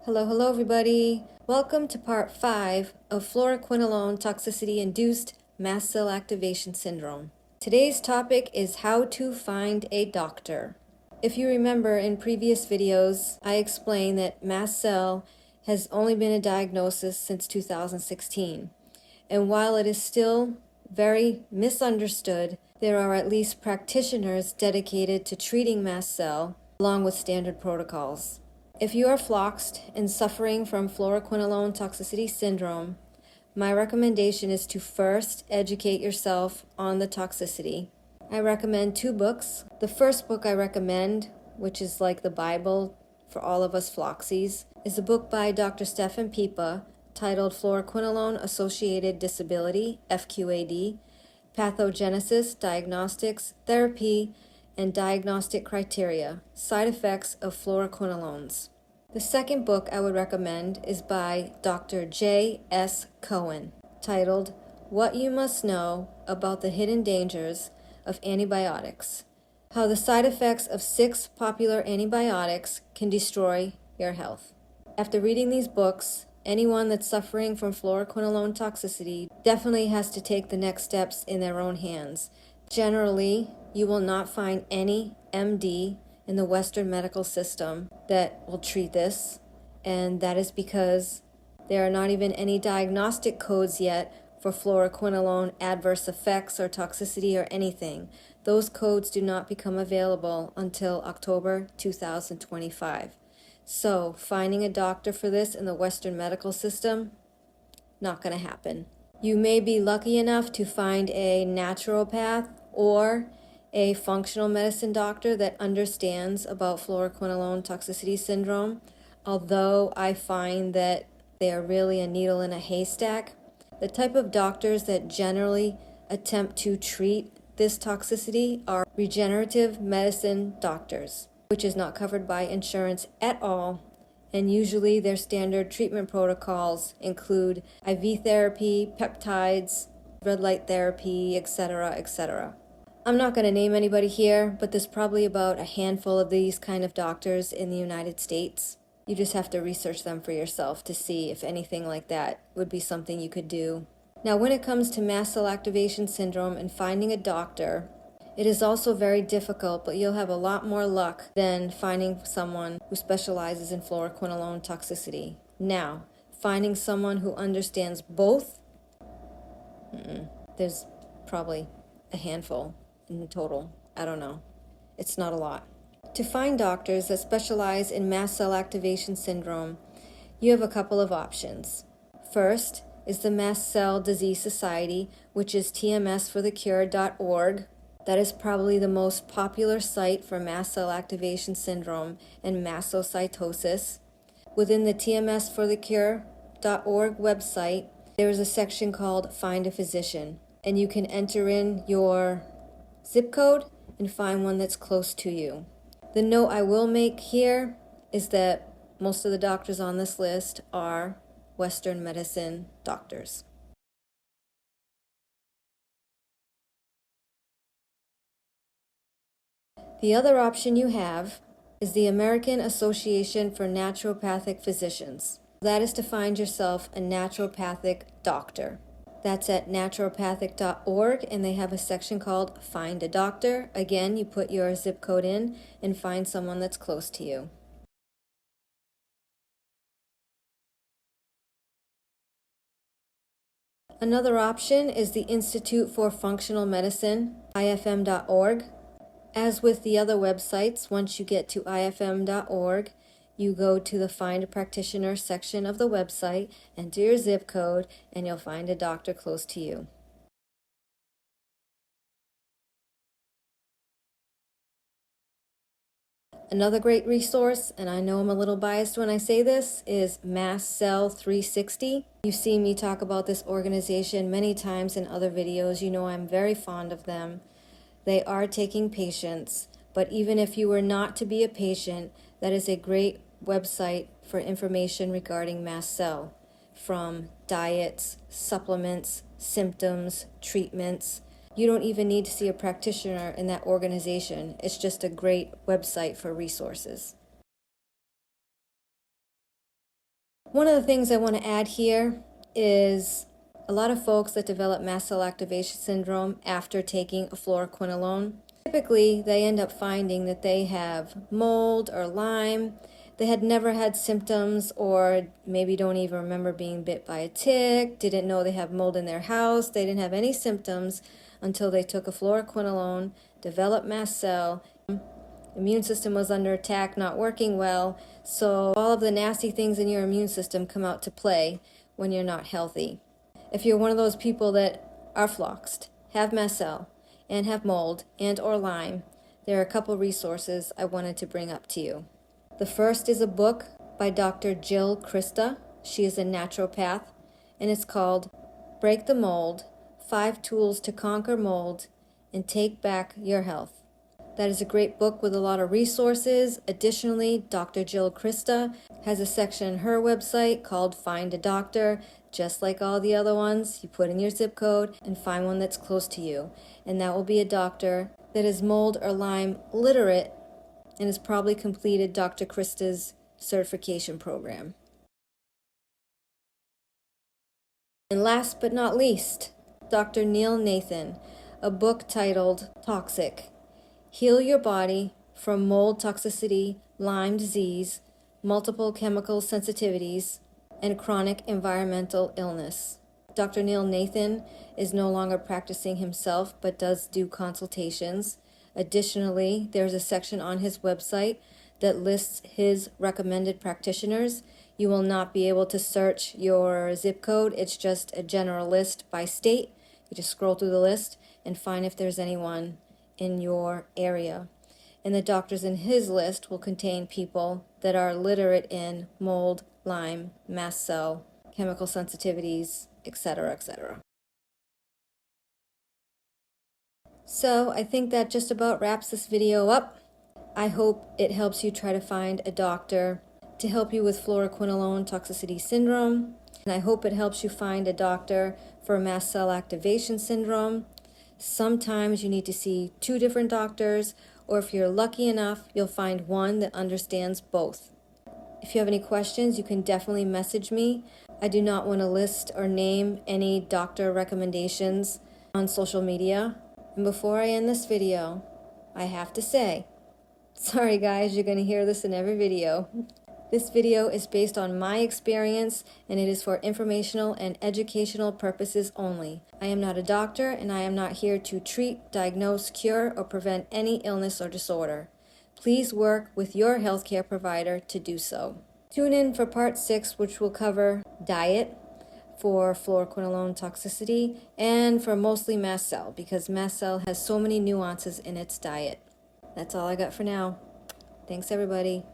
Hello everybody. Welcome to part 5 of Fluoroquinolone Toxicity Induced Mast Cell Activation Syndrome. Today's topic is how to find a doctor. If you remember in previous videos, I explained that mast cell has only been a diagnosis since 2016. And while it is still very misunderstood, there are at least practitioners dedicated to treating mast cell along with standard protocols. If you are floxed and suffering from fluoroquinolone toxicity syndrome, my recommendation is to first educate yourself on the toxicity. I recommend 2 books. The first book I recommend, which is like the Bible for all of us floxies, is a book by Dr. Stefan Pieper titled Fluoroquinolone Associated Disability, FQAD, Pathogenesis, Diagnostics, Therapy, and Diagnostic Criteria, Side Effects of Fluoroquinolones. The second book I would recommend is by Dr. J.S. Cohen, titled What You Must Know About the Hidden Dangers of Antibiotics, How the Side Effects of 6 Popular Antibiotics Can Destroy Your Health. After reading these books, anyone that's suffering from fluoroquinolone toxicity definitely has to take the next steps in their own hands. Generally, you will not find any MD in the Western medical system that will treat this, and that is because there are not even any diagnostic codes yet for fluoroquinolone adverse effects or toxicity or anything. Those codes do not become available until October 2025. So finding a doctor for this in the Western medical system, not going to happen. You may be lucky enough to find a naturopath or a functional medicine doctor that understands about fluoroquinolone toxicity syndrome, although I find that they are really a needle in a haystack. The type of doctors that generally attempt to treat this toxicity are regenerative medicine doctors, which is not covered by insurance at all, and usually their standard treatment protocols include IV therapy, peptides, red light therapy, etc., etc. I'm not going to name anybody here, but there's probably about a handful of these kind of doctors in the United States. You just have to research them for yourself to see if anything like that would be something you could do. Now, when it comes to mast cell activation syndrome and finding a doctor, it is also very difficult, but you'll have a lot more luck than finding someone who specializes in fluoroquinolone toxicity. Now, finding someone who understands both, there's probably a handful in total. I don't know. It's not a lot. To find doctors that specialize in mast cell activation syndrome, you have a couple of options. First is the Mast Cell Disease Society, which is tmsforthecure.org. That is probably the most popular site for mast cell activation syndrome and mastocytosis. Within the tmsforthecure.org website, there is a section called Find a Physician, and you can enter in your zip code and find one that's close to you. The note I will make here is that most of the doctors on this list are Western medicine doctors. The other option you have is the American Association for Naturopathic Physicians. That is to find yourself a naturopathic doctor. That's at naturopathic.org, and they have a section called Find a Doctor. Again, you put your zip code in and find someone that's close to you. Another option is the Institute for Functional Medicine, ifm.org. As with the other websites, once you get to ifm.org, you go to the Find a Practitioner section of the website, enter your zip code, and you'll find a doctor close to you. Another great resource, and I know I'm a little biased when I say this, is Mast Cell 360. You've seen me talk about this organization many times in other videos. You know I'm very fond of them. They are taking patients, but even if you were not to be a patient, that is a great website for information regarding mast cell, from diets, supplements, symptoms, treatments. You don't even need to see a practitioner in that organization. It's just a great website for resources. One of the things I want to add here is a lot of folks that develop mast cell activation syndrome after taking a fluoroquinolone, typically they end up finding that they have mold or Lyme. They had never had symptoms, or maybe don't even remember being bit by a tick, didn't know they have mold in their house. They didn't have any symptoms until they took a fluoroquinolone, developed mast cell. Immune system was under attack, not working well, so all of the nasty things in your immune system come out to play when you're not healthy. If you're one of those people that are floxed, have mast cell, and have mold and or Lyme, there are a couple resources I wanted to bring up to you. The first is a book by Dr. Jill Krista. She is a naturopath, and it's called Break the Mold, 5 Tools to Conquer Mold and Take Back Your Health. That is a great book with a lot of resources. Additionally, Dr. Jill Krista has a section on her website called Find a Doctor. Just like all the other ones, you put in your zip code and find one that's close to you. And that will be a doctor that is mold or Lyme literate and has probably completed Dr. Krista's certification program. And last but not least, Dr. Neil Nathan, a book titled Toxic: Heal Your Body from Mold Toxicity, Lyme Disease, Multiple Chemical Sensitivities, and Chronic Environmental Illness. Dr. Neil Nathan is no longer practicing himself, but does do consultations. Additionally, there's a section on his website that lists his recommended practitioners. You will not be able to search your zip code. It's just a general list by state. You just scroll through the list and find if there's anyone in your area. And the doctors in his list will contain people that are literate in mold, Lyme, mast cell, chemical sensitivities, etc., etc. So I think that just about wraps this video up. I hope it helps you try to find a doctor to help you with fluoroquinolone toxicity syndrome. And I hope it helps you find a doctor for mast cell activation syndrome. Sometimes you need to see 2 different doctors, or if you're lucky enough, you'll find one that understands both. If you have any questions, you can definitely message me. I do not want to list or name any doctor recommendations on social media. And before I end this video, I have to say, sorry guys, you're going to hear this in every video. This video is based on my experience, and it is for informational and educational purposes only. I am not a doctor, and I am not here to treat, diagnose, cure, or prevent any illness or disorder. Please work with your healthcare provider to do so. Tune in for part 6, which will cover diet for fluoroquinolone toxicity and for mostly mast cell, because mast cell has so many nuances in its diet. That's all I got for now. Thanks everybody.